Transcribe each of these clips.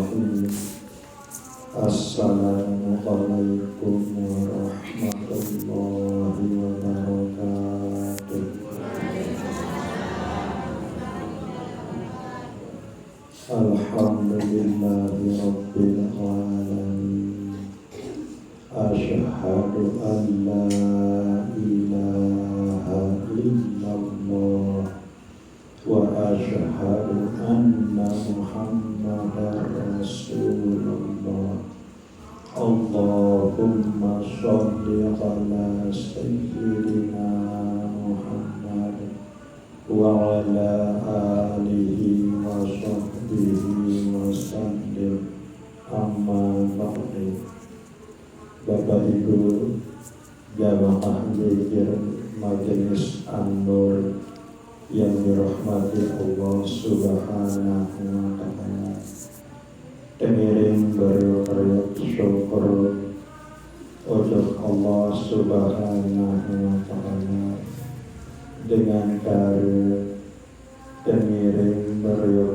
Bismillahirrahmanirrahim. Assalamualaikum warahmatullahi wabarakatuh. Alhamdulillahi rabbil alamin. Asyhadu an la ilaha illallah wa asyhadu anna Muhammadar Rasulullah. Allahumma sholli ala sayyidina Muhammad wa ala alihi wa sahbihi wa sallim. Amma ba'du. Bapak Ibu jamaah zikir Majelis An-Nur yang dirahmati Allah Subhanahu wa ta'ala, demiring beriuk syukur untuk Allah Subhanahu wa ta'ala dengan kare demiring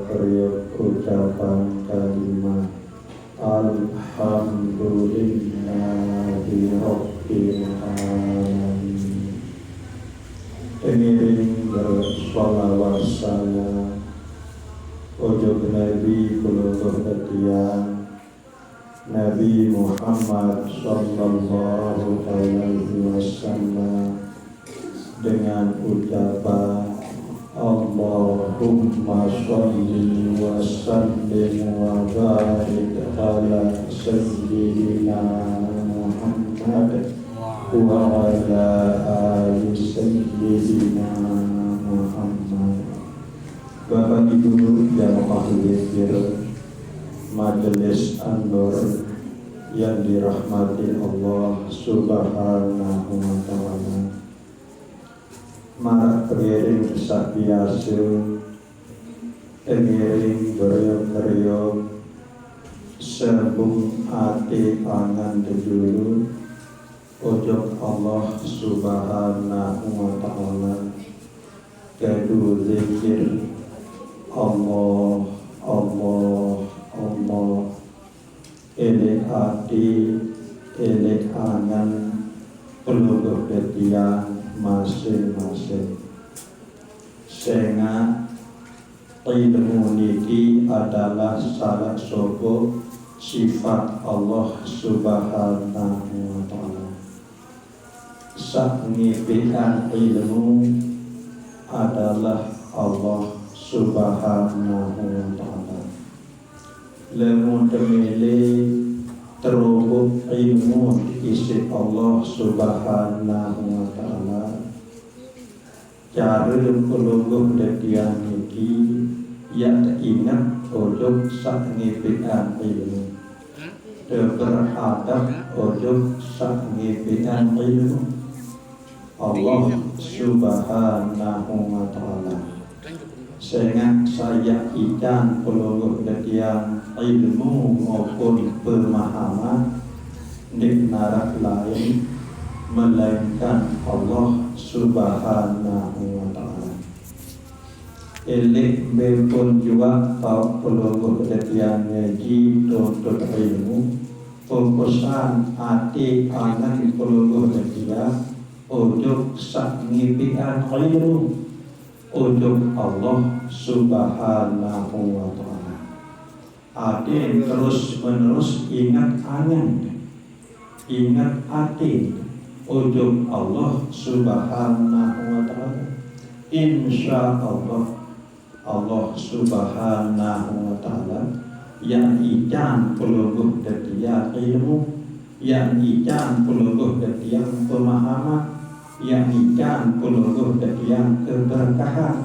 beriuk ucapan kalimat Alhamdulillahi Rabbil Alamin. Demiring bersolawat salam ujug Nabi Qulubuh Ketian Nabi Muhammad Sallallahu Alaihi Wasallam dengan ucapan Allahumma sholli wa sallim wa barik ala sayyidina Muhammad wa ala ali sayyidina Muhammad. Bapak Ibu jamaah zikir Majelis An-Nur yang dirahmati Allah Subhanahu wa ta'ala, marak keriring sapiasu keriring beriuk-beriuk serbung ati angan dejulu ujug Allah Subhanahu wa ta'ala kedu zikir Allah Allah Allah elek ati elek angan peluluh detian masing-masing. Sehingga ilmu niki adalah salah satu sifat Allah Subhanahu wa ta'ala. Saknifikan ilmu adalah Allah Subhanahu wa ta'ala. Lemu temili terubuk ilmu isi Allah Subhanahu wa ta'ala. Cara pelungguh detian niki yang ingat ujug saknifikan ilmu, beradab ujug saknifikan ilmu Allah Subhanahu wa ta'ala. Sehingga saya ikan pelungguh detian ilmu maupun pemahaman nikmarat lain melainkan Allah Subhanahu wa ta'ala. Elek bepun juga tau pelungguh detian ngaji tuntut ilmu, fokusan hati anak pelungguh detian ujug saknifikan ilmu ujug Allah Subhanahu wa ta'ala. Ade terus menerus ingat angan, ingat hati ujug Allah Subhanahu wa ta'ala. Insya Allah Allah Subhanahu wa ta'ala yang ikan pelungguh detian ilmu, yang ikan pelungguh detian pemahaman, yang ikan pelungguh detian keberkahan.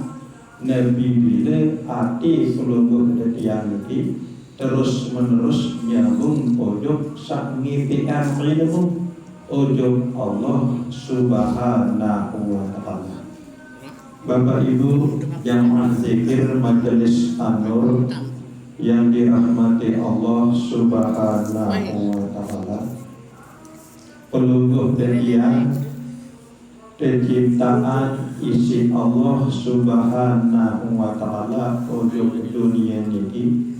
Nabi bila hati pelungguh detian ini terus menerus nyambung ujug saknifikan ilmu ujug Allah Subhanahu wa ta'ala. Bapak Ibu jamaah zikir Majelis An-Nur yang dirahmati Allah Subhanahu wa ta'ala, pelungguh detian penciptaan isi Allah Subhanahu wa ta'ala ujug dunia ini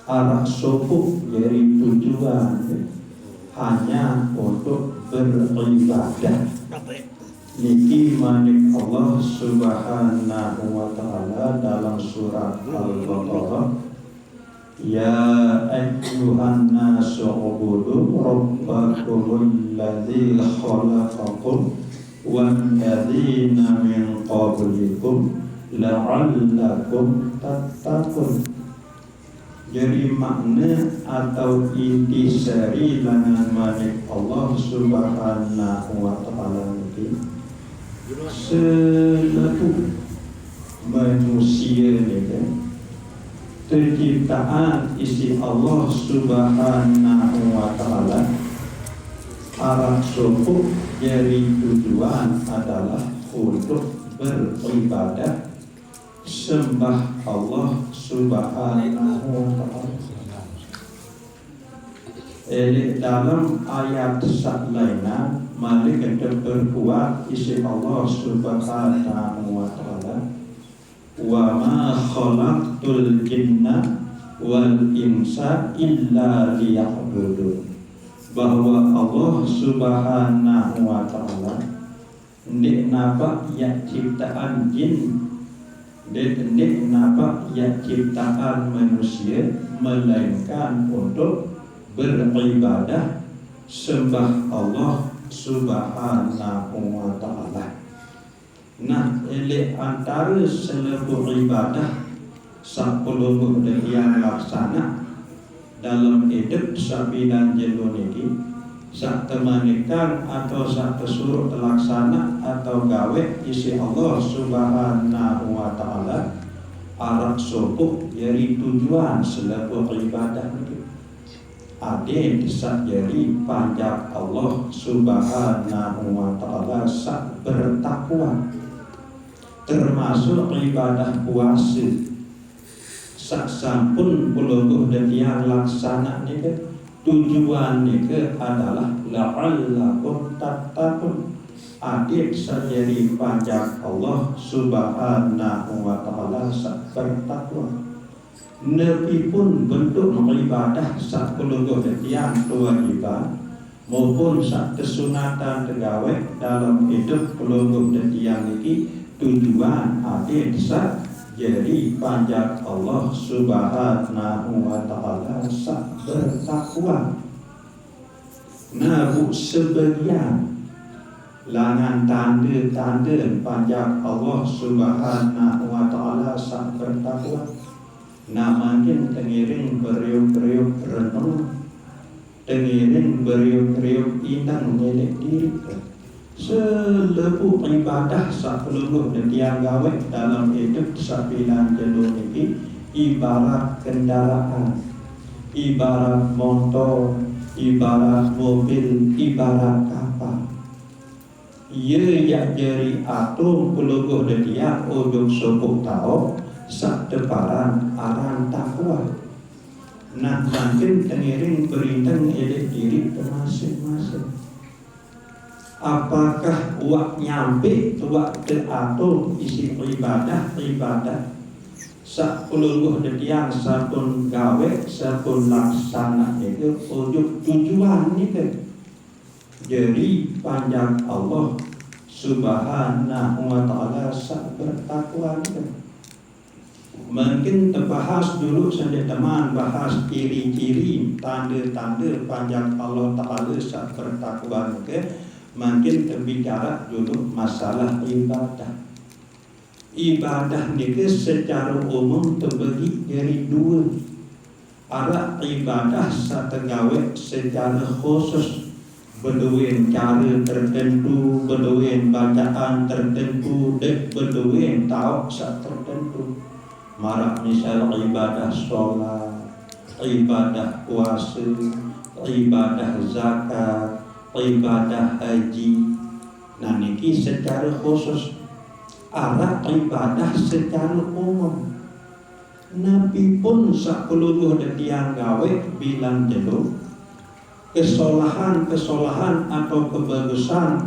arah sopuk jadi tujuan hanya untuk beribadah. Niki manik Allah Subhanahu wa ta'ala dalam surat Al-Baqarah, ya ayyuhan nasu ubudu rabbakumul ladzi khalaqakum wal ladzina min qablikum la'allakum tattaqun. Jadi makna atau intisari dengan manik Allah Subhanahu wa ta'ala ini selalu manusia ni kan terciptaan isi Allah Subhanahu wa ta'ala, arah sopuk jadi tujuan adalah untuk beribadah sembah Allah Subhanahu wa ta'ala. Dalam ayat lainnya mari kita berbuat isi Allah Subhanahu wa ta'ala, wa ma khalaqtul jinna wal insa illa liya'budun, bahwa Allah Subhanahu wa ta'ala ndik napa ya ciptaan jin, ndik napa ya ciptaan manusia, melainkan untuk beribadah sembah Allah Subhanahu wa ta'ala. Nah, oleh antara seluruh ibadah sapuluh yang laksana dalam hidup sabilan jelo niki, sak temanikan atau sak kesuruh terlaksana atau gawe isi Allah Subhanahu wa ta'ala, arah sopuk dari tujuan seluruh ibadah niki. Ade sak jadi panjang Allah Subhanahu wa ta'ala sak bertakwa, termasuk ibadah puasa. Sak sampun puluh dan yang laksana ni ke tujuan ni ke adalah la'allakum tattaqun. Adik sajari panjang Allah Subhanahu wa ta'ala sak bertakwa. Nabi pun bentuk ibadah sak puluh dan yang kewajiban maupun sak kesunatan tegawe dalam hidup puluh dan yang ini tujuan adik sak jadi panjang Allah Subhanahu wa ta'ala sak bertakwa. Nabu sebagian langan tanda-tanda panjang Allah Subhanahu wa ta'ala sak bertakwa. Namakin tengiring beriuk-beriuk renung, tengiring beriuk-beriuk inang nyelek diri. Selebu ibadah sapuluh dan tiang gawe dalam hidup sabilan jelo ini ibarat kendaraan, ibarat motor, ibarat mobil, ibarat kapal. Ia yang jadi atom puluh dan tiang ujung sopuk tau sak deparan aran takwa. Nah, makin tengiring berintang elek diri masing-masing. Apakah wak nyampe wak teatur isi ibadah sak puluh detiang sapun gawe sapun laksana itu ujung tujuan itu jadi panjang Allah Subhanahu wa ta'ala sak bertakwa itu. Mungkin terbahas dulu saja teman bahas ciri-ciri tanda-tanda panjang Allah Ta'ala sak bertakwa itu. Makin terbicara dulu masalah ibadah. Ibadah ini secara umum terbagi dari dua. Ada ibadah sategawe secara khusus, berduin cara tertentu, berduin bacaan tertentu, dan berduin tahu sak tertentu. Marak misal ibadah sholat, ibadah puasa, ibadah zakat, ibadah haji. Nah niki secara khusus. Ada ibadah secara umum. Nabi pun sapuluh dan tiang gawe bilang jelo kesolahan atau kebagusan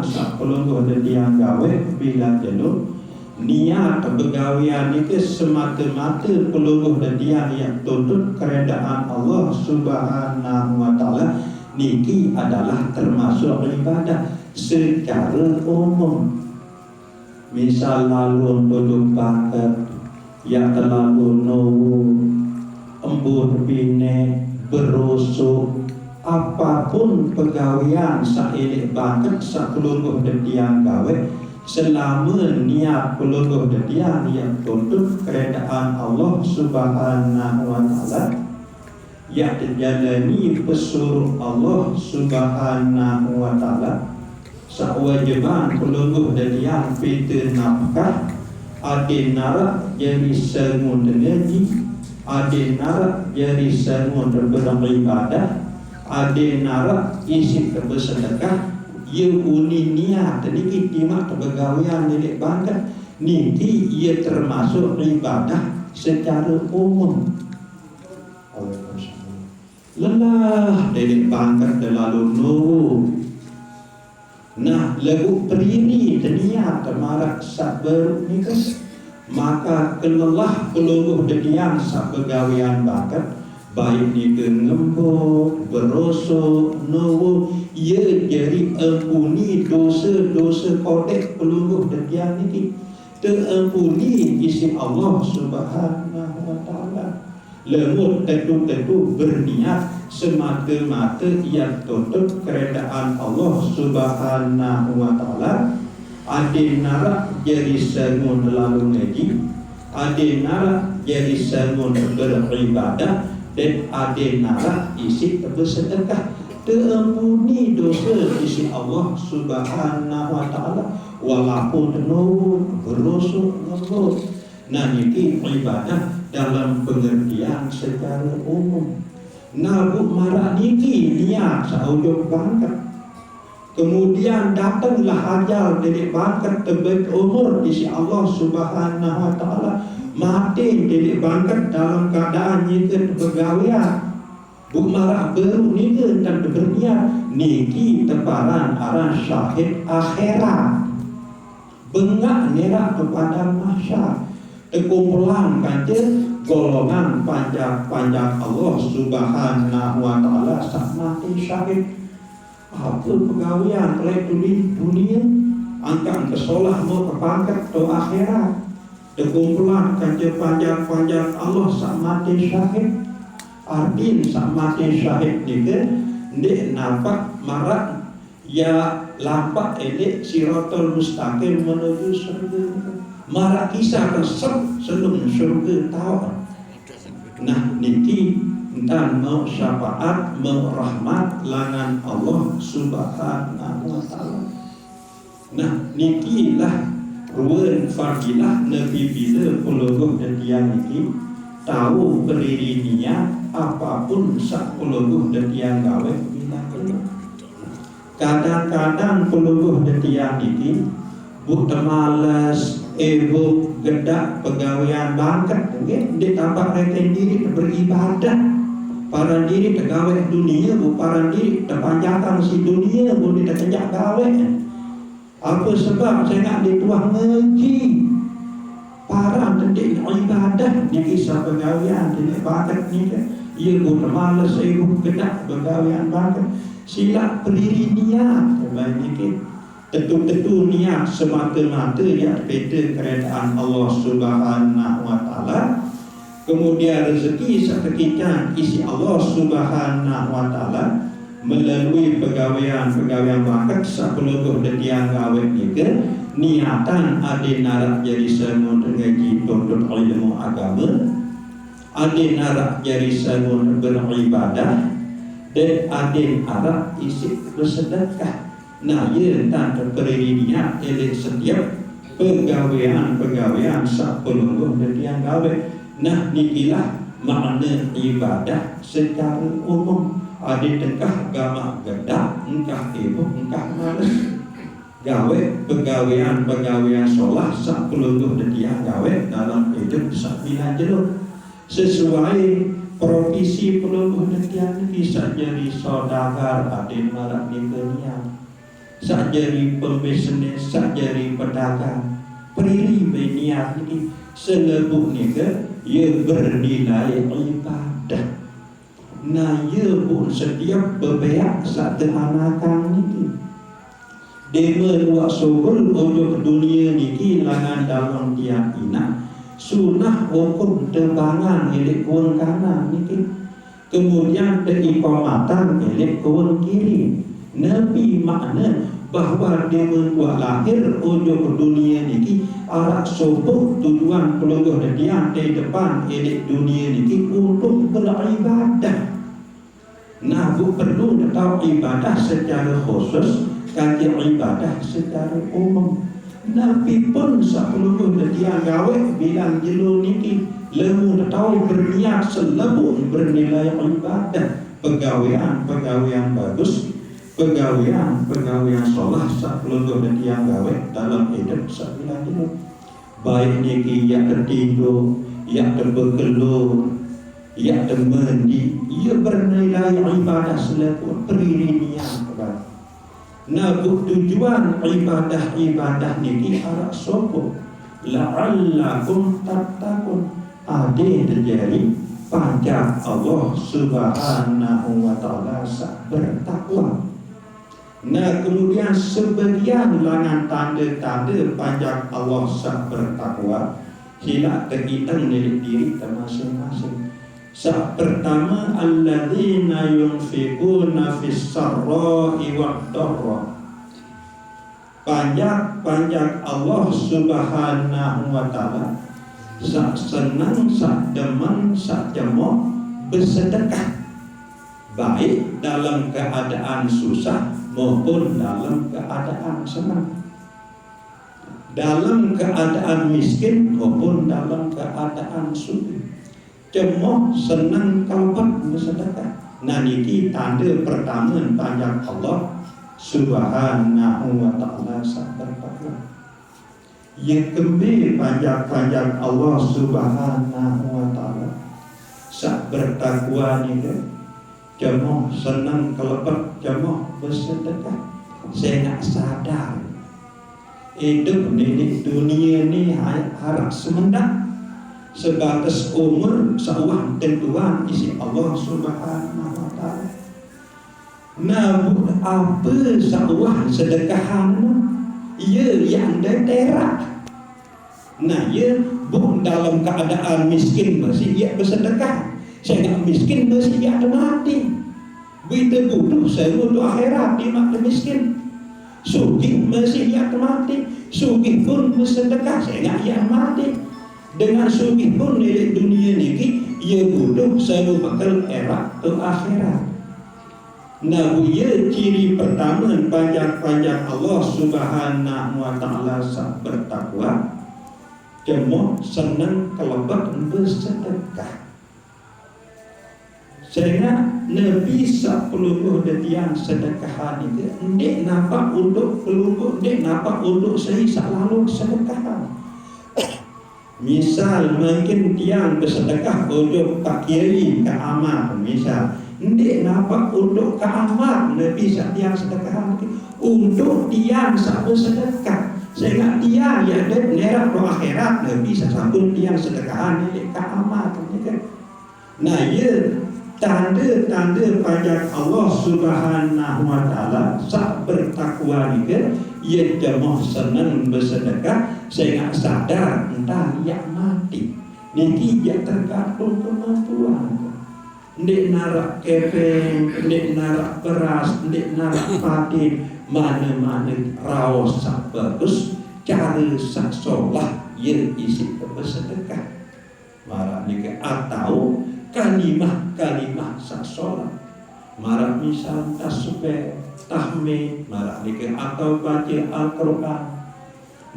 sapuluh dan tiang gawe bilang jelo niat begawian itu semata-mata peluluh dan dia yang tuntut keredaan Allah Subhanahu wa taala, niki adalah termasuk ibadah secara umum. Misal lalu duduk bangkat yang terlalu nowu embur bine berusuk apapun pegawian sa'ilik bangkat sapeluluh dan dia gawe, selama niat peluluh dan dia yang tuntut keredaan Allah Subhanahu wa taala, yang terjalani pesuruh Allah Subhanahu wa taala, sawajiban peluluh dan dia pita nafkah, adin narak jadi sengun ngaji, adin narak jadi sengun beribadah, adin narak isi bersedekah. Ia uni niat niki timak begawian nenek bangkat niki ia termasuk ibadah secara umum. Lelah nenek bangkat terlalu nuru. Nah, lagu periri niat marak sabar nikah, maka kelelah peluluh denian sak begawian bangkat, baik ni ngembuk, berosok, nuru, ia jadi ampuni dosa-dosa kodek peluluh dan dia niki, terampuni isi Allah Subhanahu wa taala. Lemut tentu-tentu berniat semata-mata yang tuntut keredaan Allah Subhanahu wa taala. Adin narak jadi sengun lalu ngaji, adin narak jadi sengun beribadah, dan adin narak isi bersedekah, terampuni dosa isi Allah Subhanahu wa taala, walaupun berosok ngebut. Nah, ini ibadah dalam pengertian secara umum. Nabu marak niki niat saujud bangkat, kemudian datanglah ajal dari bangkat tebet umur isi Allah Subhanahu wa taala, mati dari bangkat dalam keadaan nyikir begawian. Bumara baru nika dan berniat niki teparan arah syahid akhirat, bengak nerak kepada mahsyar, kumpulan kancil golongan panjang Allah Subhanahu wa taala sak mati syahid. Apa pegawian oleh dunia angkat kesolah mau ke pangkat atau akhirat, kumpulan kancil panjang Allah sak mati syahid. Ardin sama syahid juga ndek nampak marak ya lampak edek siratal mustaqim menuju surga, marak kisah resep sebelum surga tahu. Nah niki dan mau syafaat mau rahmat langan Allah Subhanahu wa taala. Nah niki lah ruan fadilah nabi bila puluh dan dia niki tahu berdiri niat apapun sak puluh detian gawe bilang. Kadang-kadang puluh detian ini buta malas, ebuk, gedak pegawean bangkat, ditambah reken diri beribadah, para diri tergawe dunia, bu para diri terpanjangkan si dunia, bu diterjak gawe. Apa sebab saya nak dituah ngaji? Para tendik ibadah di kisah pegawian di bakat ni kan, ia buta malas, ebuk, gedak pegawian bangkat. Sila berdiri niat baik tentu niat semata-mata ya peta keredaan Allah Subhanahu wa taala. Kemudian rezeki seketika isi Allah Subhanahu wa taala melalui pegawaian bangkat sepuluh detiang gawe juga niatan ade narak jadi semua ngaji tuntut ilmu agama, ade narak jadi semua beribadah, dan adin arah isi bersedekah. Nah, ia tak terperi niat oleh setiap pegawaian sepuluh detiang gawe. Nah, nikilah makna ibadah secara umum. Adin tekah gama gedak, engkah ibu, engkah malas. Gawe pegawaian solah sepuluh detiang gawe dalam hidup sakmina jeruk sesuai profesi puluh detian bisa jadi saudagar adin marak nikahnya, sak jadi pembisnis, sak jadi pedagang, Periri niat ini selebut ni ke ia bernilai ibadah. Nah ia pun setiap berbeak satu anakan ni dia buat sobel ojo ke dunia ni langan dalam dia ina sunah hukum tembangan milik kawan kanan ni kemudian keikomatan milik kawan kiri. Nabi makna bahawa dia membuat lahir ojo ke dunia ni arak sopoh tujuan keluarga dia di depan milik dunia ni untuk beribadah. Nah, perlu tahu ibadah secara khusus, kaji ibadah secara umum. Nabi pun sebelum dia gawe bilang jelu niki lemu tahu berniat selebut bernilai ibadah, pegawaian bagus, pegawaian solah sebelum dia gawe dalam hidup sebilang itu. Baik niki yang tertidur, yang terbekelur, ia temendi, ia bernilai ibadah selaku peririan kepada. Nah, tujuan ibadah niki arah sopo la'allakum tattaqun ade terjadi pajak Allah Subhanahu wa taala bertakwa. Nah, kemudian sebagian langan tanda-tanda pajak Allah bertakwa sila terhitung dari diri masing-masing. Pertama alladzina yunfiquna fis sarra'i wad dharra. Pajak Allah Subhanahu wa taala sak senang, sak demen, sak jemok bersedekah baik dalam keadaan susah maupun dalam keadaan senang, dalam keadaan miskin maupun dalam keadaan sugih. Cemoh senang kalpat bersedekah. Nah niki tanda pertama pajak Allah Subhanahu wa taala bertakwa. Yang kedua pajak Allah Subhanahu wa taala bertakwa ni cemoh senang kalpat, cemoh bersedekah. Saya nak sadar hidup di dunia ni harap semendak sebatas umur sawah tentuan isi Allah Subhanahu wa taala. Namun apa sawah sedekahan ia yang terak. Nah ia bukan dalam keadaan miskin masih ia bersedekah. Saya nak miskin masih ia mati. Bila butuh saya untuk akhirat dia mati miskin. Sugih masih ia mati. Sugih pun bersedekah saya nak ia mati. Dengan sugih pun milik dunia ni ia butuh selalu bakal era ke akhirat. Nah, ia ciri pertama pajak Allah Subhanahu wa taala bertakwa, cemoh senang kelebat bersedekah. Sehingga Nabi 10 detian sedekahan itu ndik nampak untuk keluarga, ndik nampak untuk saya selalu sedekahan. Misal mungkin tiang bersedekah untuk Pak Kiai ke amat misal ndik nampak untuk ke amat Nabi tiang sedekah untuk tiang sak bersedekah sehingga tiang yang ada nerak do akhirat Nabi sambung tiang sedekahan ndik ke amat kan. Nah ia tanda-tanda pajak Allah Subhanahu wa taala sak bertakwa ni ia cemoh senang bersedekah sehingga sadar entah yang mati niki dia tergantung kemampuan. Ndik narak kepeng, ndik narak beras, ndik narak pati, mana-mana raos sak bagus cara sak solah ia isi bersedekah. Marah niki atau kalimah sak solah. Marah misal tasbih, tahmid, marah niki atau baca Al-Quran.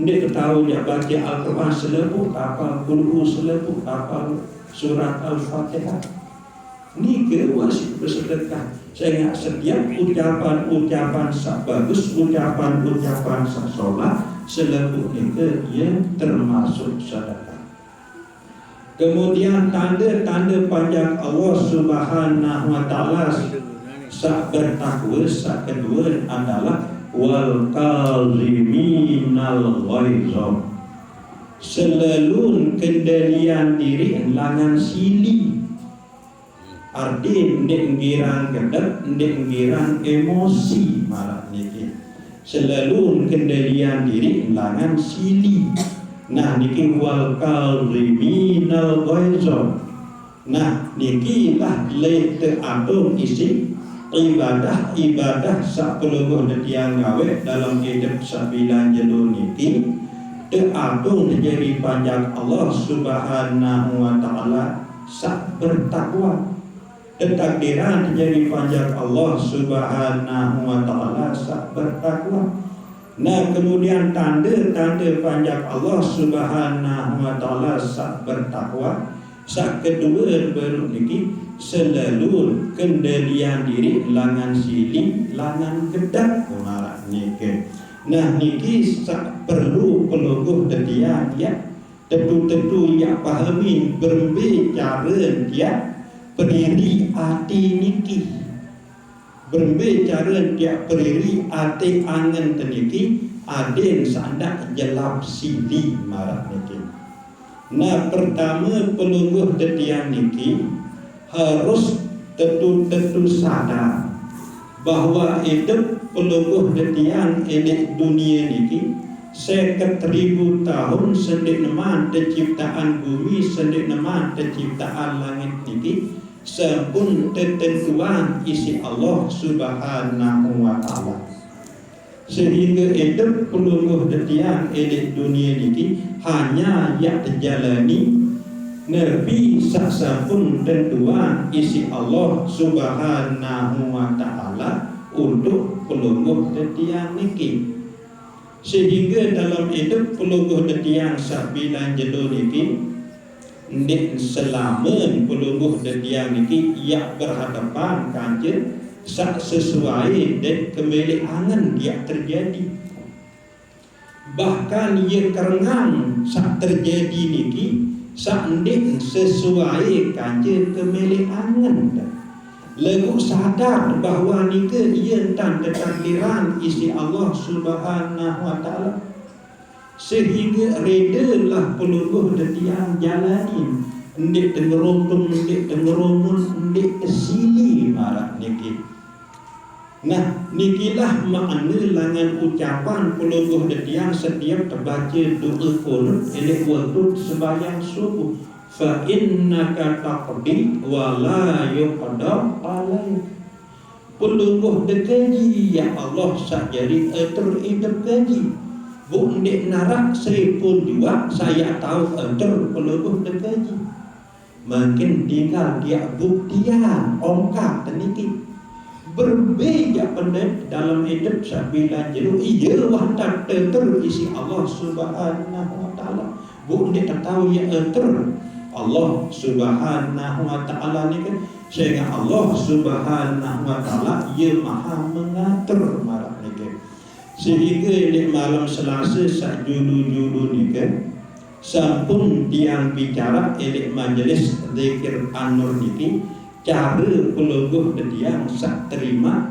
Ndik ketahui dia baca Al-Quran selebut apa, qul selebut apa, surat Al-Fatihah. Niki wajib bersedekah. Sehingga setiap ucapan sak bagus, ucapan sak solah selebut niki ia termasuk sedekah. Kemudian tanda-tanda pajak Allah Subhanahu wa taala sak bertakwa sak kedua adalah wal kaziminal ghaizah. Selalu kendalian diri langan sili. Arti ndek ngirang gedek, ndek ngirang emosi malah niki. Selalu kendalian diri langan sili. Nah niki wal kalriminal ghaizon. Nah niki lah lete atung isi ibadah sapuluh tiang gawe dalam hidup sabilan jelu niki. Agung menjadi panjang Allah Subhanahu wa Ta'ala sak bertakwa. Takdiran menjadi panjang Allah Subhanahu wa Ta'ala sak bertakwa. Nah kemudian tanda-tanda panjang Allah Subhanahu wa Ta'ala sak bertakwa. Sak kedua baru niki selalu kendalian diri langan sili langan gedak malah niki. Nah niki perlu peluguh dia tentu yang pahami berbicara dia pendiri hati niki berbicara dia pendiri hati angan teniki aden sandak jelap sidi marah niki. Nah pertama peluguh dia niki harus tentu sadar bahwa hidup peluguh detian elik dunia niki 50.000 tahun sendik neman terciptaan bumi sendik neman terciptaan langit niki sepun ketentuan isi Allah Subhanahu wa Ta'ala. Sehingga hidup peluguh detian elik dunia niki hanya yang terjalani Nabi saksapun tentuan isi Allah Subhanahu wa Ta'ala untuk peluguh detiang niki. Sehingga dalam hidup peluguh detiang sabilan jelu niki ndik selamen peluguh detiang niki ia berhadapan kanjen sak sesuai dan kembali angan dia terjadi. Bahkan ia kerengan sak terjadi niki sandik sesuai kanjen kembali angan. Lagu sadar bahawa nika ia tanda takdiran isi Allah Subhanahu wa Ta'ala. Sehingga redalah peluguh detiang jalani ndik tengerompung ndik tengeromun ndik kesili marah niki. Nah nikilah makna langan ucapan peluguh detiang setiap terbaca doa kunut elek waktu sembahyang subuh. Fa innaka taqdi wa la yuqda alaik. Peluguh dekaji ya Allah sak jadi atur hidup kaji. Bu ndik narak seripun juga saya tahu atur peluguh dekaji. Makin tinggal dia buktian ongkap teniki. Berbeza pendek dalam hidup sabilan jelu iya watak atur isi Allah Subhanahu wa Ta'ala. Bu ndik tahu ya atur Allah Subhanahu wa Ta'ala ni kan sehingga Allah Subhanahu wa Ta'ala ia maha mengatur marah ni kan. Sehingga di malam Selasa sak julu-julu ni kan sampun tiang bicara elik majlis zikir an-nur niki cara peluguh tiang sak terima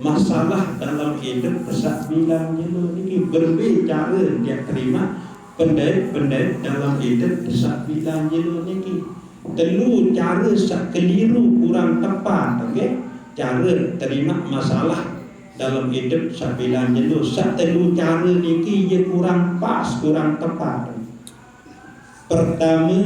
masalah dalam hidup sak bilang jelu niki berbicara dia terima pendek dalam hidup sak bilang jelu niki telu cara sak keliru kurang tepat okey cara terima masalah dalam hidup sak bilang jelu sak telu cara niki ia kurang pas kurang tepat. Pertama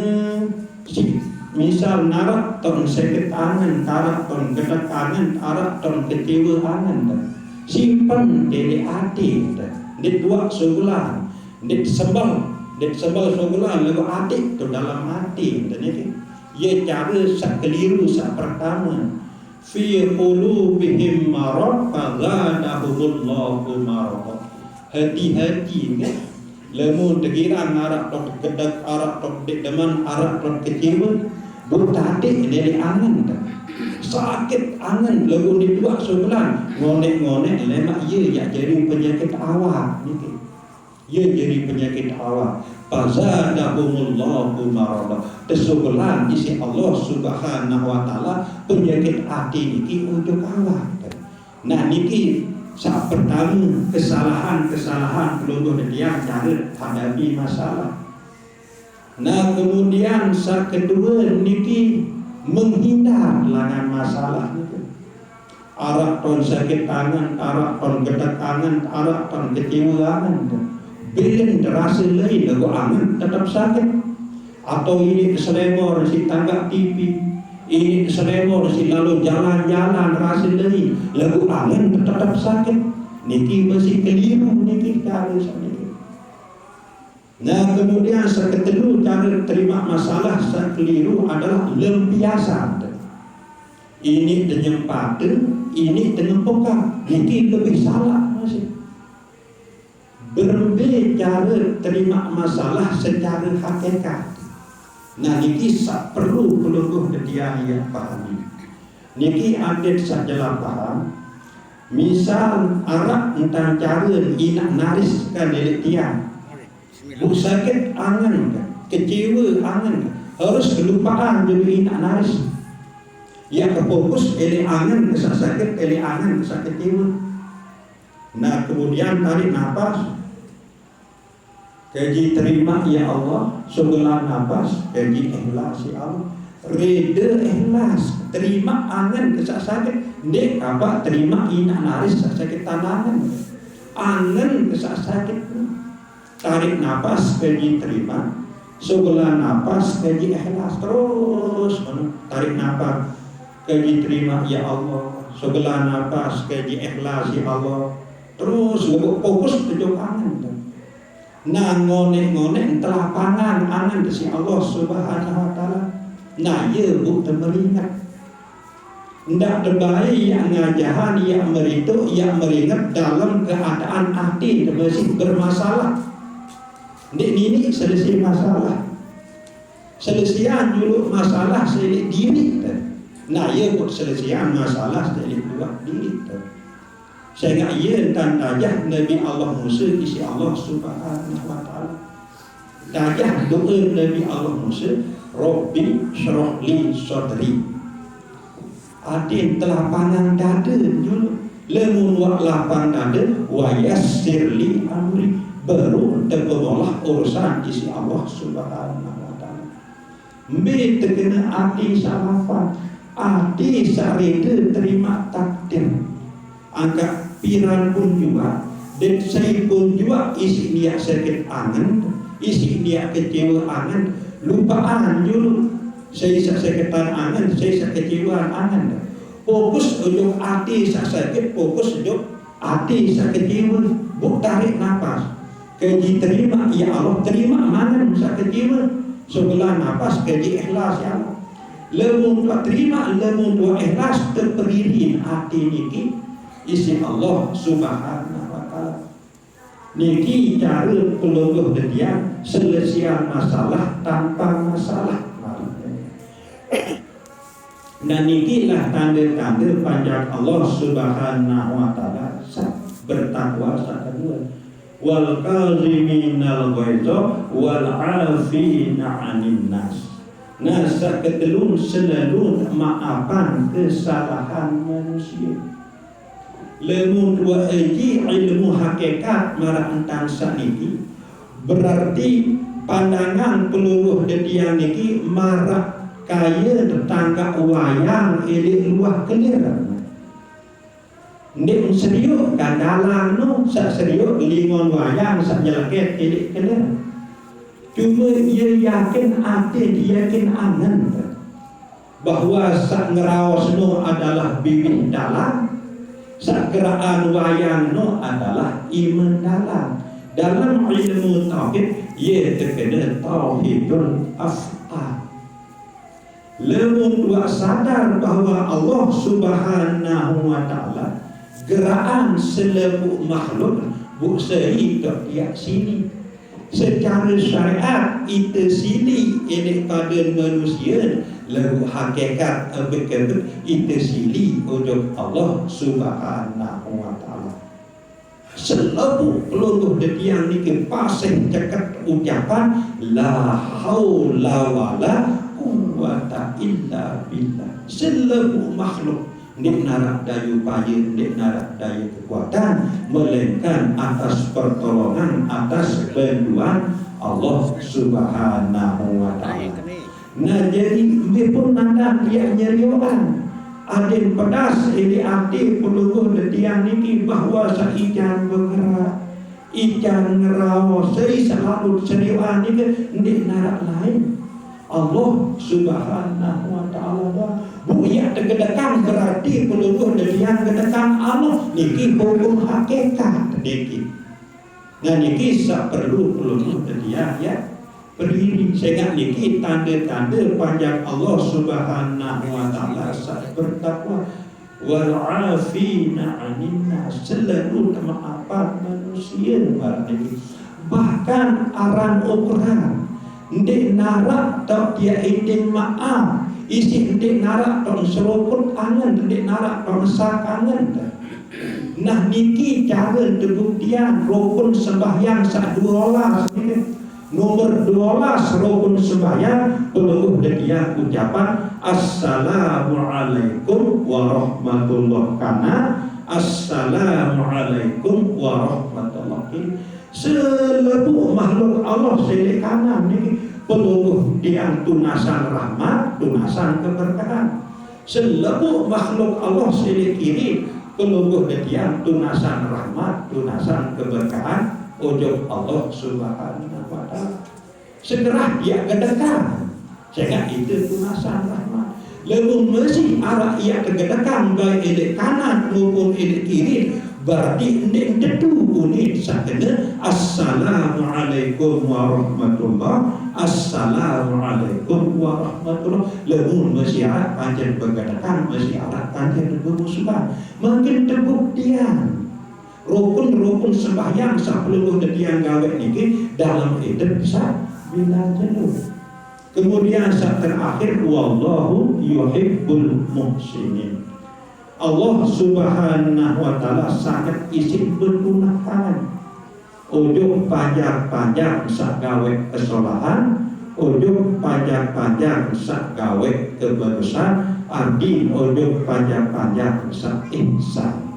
misal narak ton sakit angan tarak ton gedak angan tarak ton kecewa angan simpan dari hati di dua sebulan Dik sembal sogulan lagu adik tu dalam hati dan ini ia cara sak keliru sak pertama fi qulubihim marad fazadahumullahu marad. Hati-hati kan lemu tegiran arak tok gedak arak tok dik deman arak tok kecewa butadik dari angan sakit angan lagu di dua sebulan ngonek-ngonek lemak ia jadi penyakit awak ni. Ia jadi penyakit awak. Fazadahumullahu marada. Tesugulan isi Allah Subhanahu wa Ta'ala penyakit hati niki untuk awak. Nah niki saat pertama kesalahan peluguh dia cara hadapi masalah. Nah kemudian sak kedua niki menghindar langan masalah itu. Arak ton sakit tangan, arak ton gedak tangan, arak ton kecewa tangan. Bilen terasa lain lagu angan tetap sakit. Atau ini keselemor si tangga TV, ini keselemor si lalu jalan-jalan rasa lain lagu angan tetap sakit. Niki masih keliru niki cara ini. Nah kemudian seketelu cara terima masalah sekeliru adalah lempiasan. Ini dengan pada, ini dengan pokak. Ini lebih salah masih. Berbeda cara terima masalah secara hakikat. Nah ini perlu peluluh dia yang pahami. Niki adet sajalah paham. Misal arak tentang cara inak naris kan dari tiang. Bu sakit angan, kecewa angan, harus kelupaan jadi inak naris. Ya kefokus ele angan kesak sakit, ele angan kesak kecewa. Nah kemudian tarik nafas, kaji terima ya Allah, sebelah nafas, kaji ikhlas ya Allah, reda ikhlas, terima angan kesak sakit, dek apa terima inak naris kesak sakit tangan, angan kesak sakit. Tarik nafas kaji terima, sebelah nafas kaji ikhlas, terus tarik nafas kaji terima ya Allah, sebelah nafas kaji ikhlas ya Allah, terus fokus tujuh angan. Nah ngonek-ngonek telapangan angan ke si Allah Subhanahu wa taala. Nah ya bukti meringat. Ndak terbaik yang ngajahan yang meritu yang meringat dalam keadaan hati masih bermasalah. Ini selesai masalah. Selesaian dulu masalah selik diri. Nah ia buat selesaian masalah selik buat diri. Sehingga ia tajah Nabi Allah Musa isi Allah Subhanahu wa taala. Tajah doa Nabi Allah Musa, Rabbi syrah li sadri. Adin telapangan dada dulu. Lemun wa lapang dada wa yassir li amri. Baru terpenuhlah urusan isi Allah Subhanahu wa taala. Mbe terkena hati salafat, hati sareda terima takdir. Angkat piran pun juga, dan saya pun juga isi niat sakit angan, isi niat kecewa angan, lupaan dulu. Saya sakitan angan, saya kecewaan angan. Fokus untuk hati sakit, fokus untuk hati kecewa, buk tarik nafas. Kaji terima ya Allah, terima mana sakit jiwa, sebelah nafas kaji ikhlas ya Allah. Lemun tua terima, lemun tua ikhlas terperirin hati niki isi Allah Subhanahu wa taala. Niki cara peluluh dia selesai masalah tanpa masalah. Dan nikilah tanda-tanda panjang Allah Subhanahu wa taala bertakwa kedua. Wal kaziminal ghaidha wal 'afina 'anil nas. Nah saketelun selalu maafan kesalahan manusia. Lemun dua eji ilmu hakikat marah entan saniki berarti pandangan peluluh dediang niki marah kaya tetangga wayang elik luah kelira. Nek serius kandalang no sak serius lingon wayang sak nyeleket elik kelira. Cuma ia yakin hati, dia yakin angan bahwa sak ngerawas no adalah bibit dalam, sak geraan wayang no adalah iman dalam. Dalam ilmu tauhid ia terkena tauhidul af'al. Lemun dua sadar bahwa Allah Subhanahu wa taala geraan seluruh makhluk buksai tiap sini. Secara syariat itu sili ini pada manusia, lalu hakikat betul itu sili untuk Allah Subhanahu wa taala. Selalu peluluh detiang niki pasang cekat ucapan la haula wala quwata illa billah. Selalu makhluk nik narak dayu paya, nik narak dayu kekuatan, melainkan atas pertolongan, atas bantuan Allah Subhanahu wa taala. Nah jadi pun nanda dia nyerioan adin pedas ini ati peluluh detiang niki bahwa saijan bergerak ikan ngerawo seri selalu serioan niki ndik narak lain Allah Subhanahu wa taala. Buya tegedekang berarti peluluh detiang gedekang Allah niki hukum hakikat niki. Nah niki sak perlu peluluh detiang ya berdiri sehingga niki tanda-tanda panjang Allah Subhanahu wa taala saat bertakwa wal afina 'anil nas selalu memaafkan manusia barang bahkan aran ukuran ndek narak tau dia indin maaf isi ndek narak tau seruput angan ndek narak tau sakangan. Nah niki cara debuktian rukun sembahyang sak 12 nomor 12 rukun sembahyang peluluh detiang ucapan Assalamualaikum warahmatullahi karena Assalamualaikum warahmatullahi selebu makhluk Allah selek kanan ini peluluh diang tunasan rahmat tunasan keberkahan selebu makhluk Allah selek kiri peluluh detiang tunasan rahmat tunasan keberkahan ujung Allah Subhanahu wa taala. Segera dia kedekan. Sehingga itu tunasan rahmat. Lalu mesti arah ia kedekan baik elek kanan maupun elek kiri berarti ndek tetu unit sakene Assalamualaikum warahmatullahi Assalamualaikum warahmatullahi. Lalu mesti arah panjang berkedekan mesti arah panjang bermusuhan. Mungkin terbuktian rukun-rukun sembahyang sepuluh detiang gawe niki dalam itu bisa bilang jenuh. Kemudian saat terakhir wallahu yuhibbul muhsinin. Allah Subhanahu wa taala sangat izin berguna tangan. Ojo pajak-pajak sak gawe kesalahan, ojo pajak-pajak sak gawe kebagusan, arti ojo pajak-pajak sak ihsan.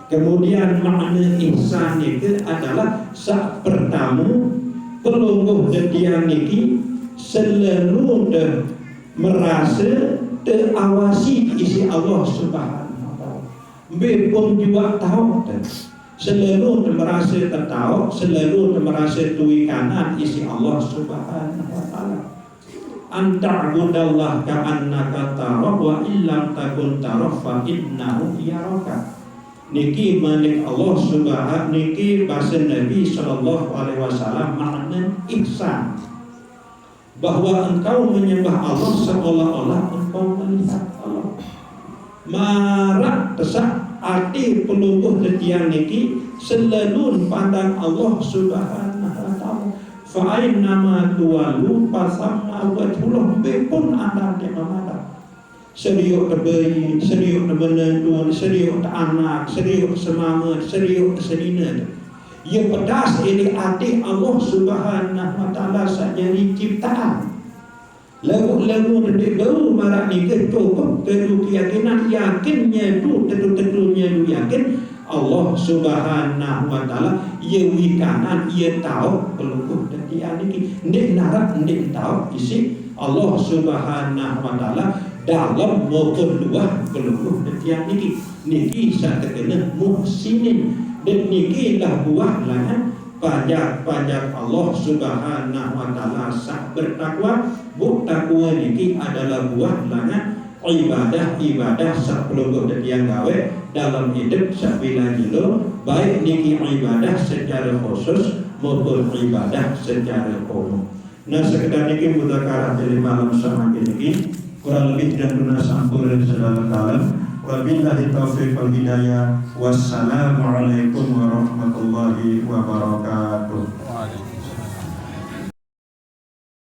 Kemudian makna ihsan itu adalah sak pertama pelungguh detiang niki selalu merasa terawasi isi Allah Subhanahu wa taala. Bepun juga tahu selalu merasa tertahu, selalu merasa tui kanan isi Allah Subhanahu wa taala. Anta'budallah ka'annaka tarah wa illam takun tarah fa innahu yaraka. Niki manik Allah Subhanahu niki bahasa Nabi sallallahu alaihi wasallam makna ihsan bahwa engkau menyembah Allah seolah-olah engkau melihat Allah. Marak tesak arti peluluh detiang niki selalu pandang Allah Subhanahu wa taala. Fa aina ma tuwalu fasamma wajhullah bepun anda di mana. Seriuk terbayi, seriuk terbenentuan, seriuk teranak, seriuk semama, seriuk tersedina. Ia pedas ini hati Allah Subhanahu wa taala saja diciptaan. Lagu-lagu detik baru marak ni cukup tentu keyakinan yakinnya tu tentunya tu yakin Allah Subhanahu wa taala ia wikanan ia tahu peluluh detik ini ndik narak ndik tahu isi Allah Subhanahu wa taala dalam maupun luar peluluh detiang niki saya terkena muhsinin dan niki lah buah langan pajak Allah Subhanahu wa taala sak bertakwa. Buk takwa niki adalah buah langan ibadah sak peluluh detiang gawe dalam hidup sabila jilo baik niki ibadah secara khusus maupun ibadah secara umum. Nah sekedar niki mudzakarah dari malam sama niki kurang lebih tidak guna sampur dari segala kalam. Wabillahi taufiq wal hidayah. Wassalamualaikum warahmatullahi wabarakatuh.